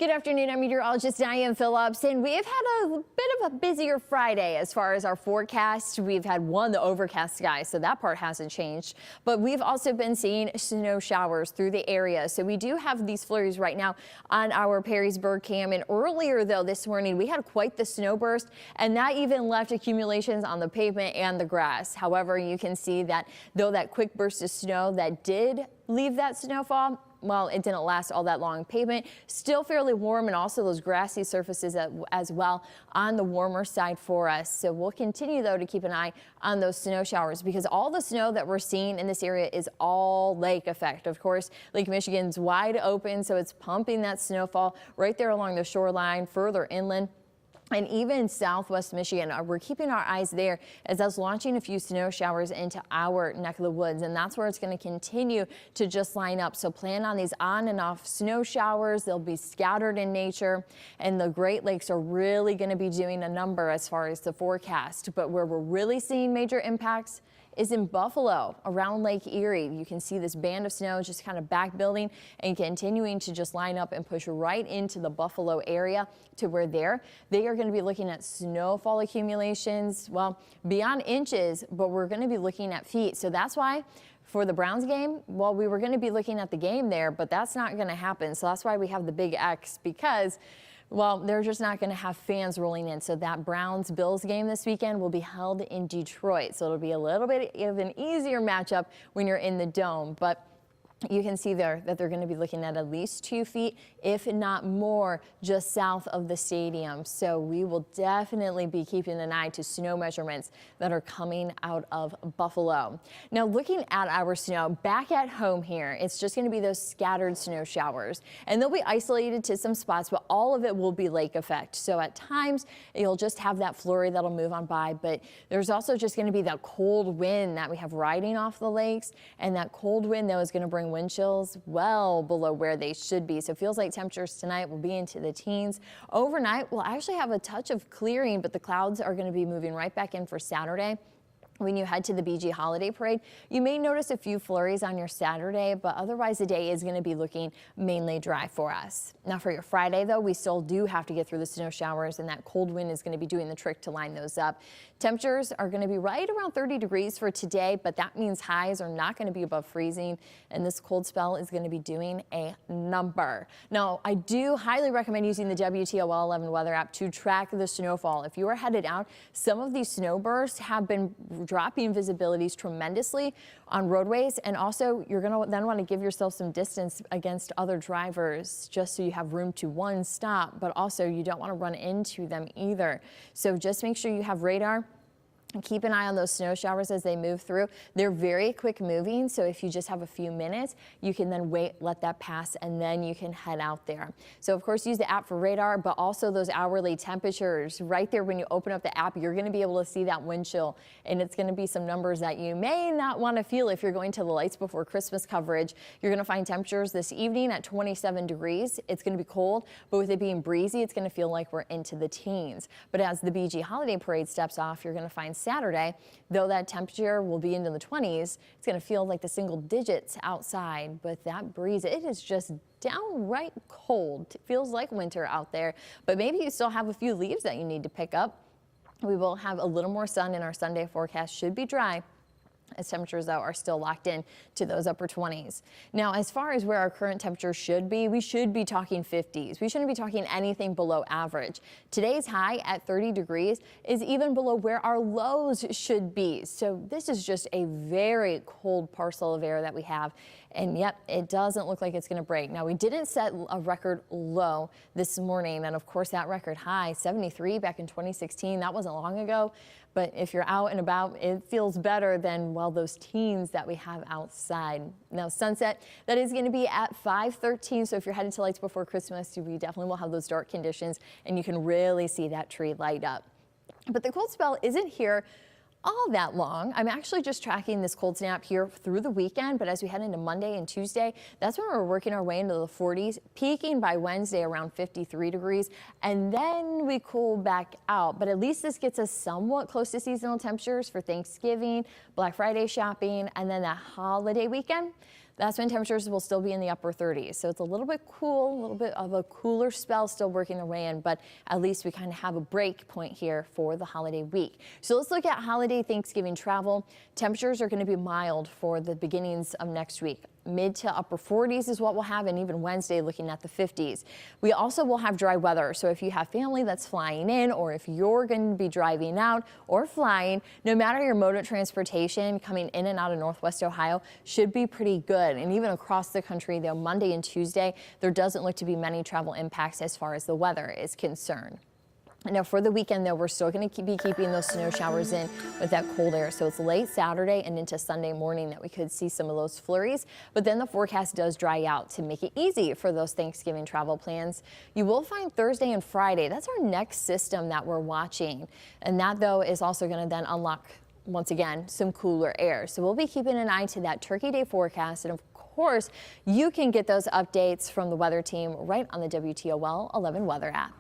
Good afternoon, I'm meteorologist Diane Phillips, and we have had a bit of a busier Friday as far as our forecast. We've had the overcast sky, so that part hasn't changed. But we've also been seeing snow showers through the area. So we do have these flurries right now on our Perrysburg cam. And earlier, though, this morning, we had quite the snow burst, and that even left accumulations on the pavement and the grass. However, you can see that though that quick burst of snow that did leave that snowfall, well, it didn't last all that long. Pavement still fairly warm, and also those grassy surfaces as well on the warmer side for us. So we'll continue, though, to keep an eye on those snow showers, because all the snow that we're seeing in this area is all lake effect. Of course, Lake Michigan's wide open, so it's pumping that snowfall right there along the shoreline, further inland. And even southwest Michigan, we're keeping our eyes there as that's launching a few snow showers into our neck of the woods. And that's where it's going to continue to just line up. So plan on these on and off snow showers. They'll be scattered in nature. And the Great Lakes are really going to be doing a number as far as the forecast. But where we're really seeing major impacts is in Buffalo around Lake Erie. You can see this band of snow just kind of back building and continuing to just line up and push right into the Buffalo area to where they are going to be looking at snowfall accumulations, well, beyond inches, but we're going to be looking at feet. So that's why for the Browns game, well, we were going to be looking at the game there, but that's not going to happen. So that's why we have the big X, because well, they're just not going to have fans rolling in. So that Browns-Bills game this weekend will be held in Detroit. So it'll be a little bit of an easier matchup when you're in the dome. But you can see there that they're going to be looking at least 2 feet, if not more, just south of the stadium. So we will definitely be keeping an eye to snow measurements that are coming out of Buffalo. Now, looking at our snow back at home here, it's just going to be those scattered snow showers, and they'll be isolated to some spots, but all of it will be lake effect. So at times you'll just have that flurry that'll move on by, but there's also just going to be that cold wind that we have riding off the lakes, and that cold wind though is going to bring wind chills well below where they should be. So it feels like temperatures tonight will be into the teens. Overnight, we'll actually have a touch of clearing, but the clouds are going to be moving right back in for Saturday. When you head to the BG Holiday Parade, you may notice a few flurries on your Saturday, but otherwise the day is going to be looking mainly dry for us. Now for your Friday, though, we still do have to get through the snow showers, and that cold wind is going to be doing the trick to line those up. Temperatures are going to be right around 30 degrees for today, but that means highs are not going to be above freezing, and this cold spell is going to be doing a number. Now, I do highly recommend using the WTOL 11 weather app to track the snowfall. If you are headed out, some of these snow bursts have been dropping visibilities tremendously on roadways, and also you're going to then want to give yourself some distance against other drivers just so you have room to stop, but also you don't want to run into them either. So just make sure you have radar. Keep an eye on those snow showers as they move through. They're very quick moving, so if you just have a few minutes, you can then wait, let that pass, and then you can head out there. So of course, use the app for radar, but also those hourly temperatures. Right there when you open up the app, you're going to be able to see that wind chill, and it's going to be some numbers that you may not want to feel if you're going to the Lights Before Christmas coverage. You're going to find temperatures this evening at 27 degrees. It's going to be cold, but with it being breezy, it's going to feel like we're into the teens. But as the BG Holiday Parade steps off, you're going to find Saturday, though that temperature will be into the 20s, it's going to feel like the single digits outside, but that breeze, it is just downright cold. It feels like winter out there, but maybe you still have a few leaves that you need to pick up. We will have a little more sun in our Sunday forecast. Should be dry, as temperatures, though, are still locked in to those upper 20s. Now, as far as where our current temperature should be, we should be talking 50s. We shouldn't be talking anything below average. Today's high at 30 degrees is even below where our lows should be. So this is just a very cold parcel of air that we have. And yep, it doesn't look like it's going to break. Now, we didn't set a record low this morning. And of course, that record high, 73 back in 2016, that wasn't long ago. But if you're out and about, it feels better than, well, those teens that we have outside. Now, sunset, that is going to be at 5:13. So if you're headed to Lights Before Christmas, we definitely will have those dark conditions, and you can really see that tree light up. But the cold spell isn't here all that long. I'm actually just tracking this cold snap here through the weekend, but as we head into Monday and Tuesday, that's when we're working our way into the 40s, peaking by Wednesday around 53 degrees, and then we cool back out. But at least this gets us somewhat close to seasonal temperatures for Thanksgiving, Black Friday shopping, and then that holiday weekend. that's when temperatures will still be in the upper 30s. So it's a little bit cool, a little bit of a cooler spell still working their way in, but at least we kind of have a break point here for the holiday week. So let's look at holiday Thanksgiving travel. Temperatures are going to be mild for the beginnings of next week. Mid to upper 40s is what we'll have, and even Wednesday looking at the 50s. We also will have dry weather, so if you have family that's flying in, or if you're going to be driving out or flying, no matter your mode of transportation, coming in and out of Northwest Ohio should be pretty good. And even across the country, though, Monday and Tuesday, there doesn't look to be many travel impacts as far as the weather is concerned. Now for the weekend, though, we're still going to be keeping those snow showers in with that cold air. So it's late Saturday and into Sunday morning that we could see some of those flurries. But then the forecast does dry out to make it easy for those Thanksgiving travel plans. You will find Thursday and Friday. That's our next system that we're watching. And that, though, is also going to then unlock, once again, some cooler air. So we'll be keeping an eye to that Turkey Day forecast. And of course, you can get those updates from the weather team right on the WTOL 11 weather app.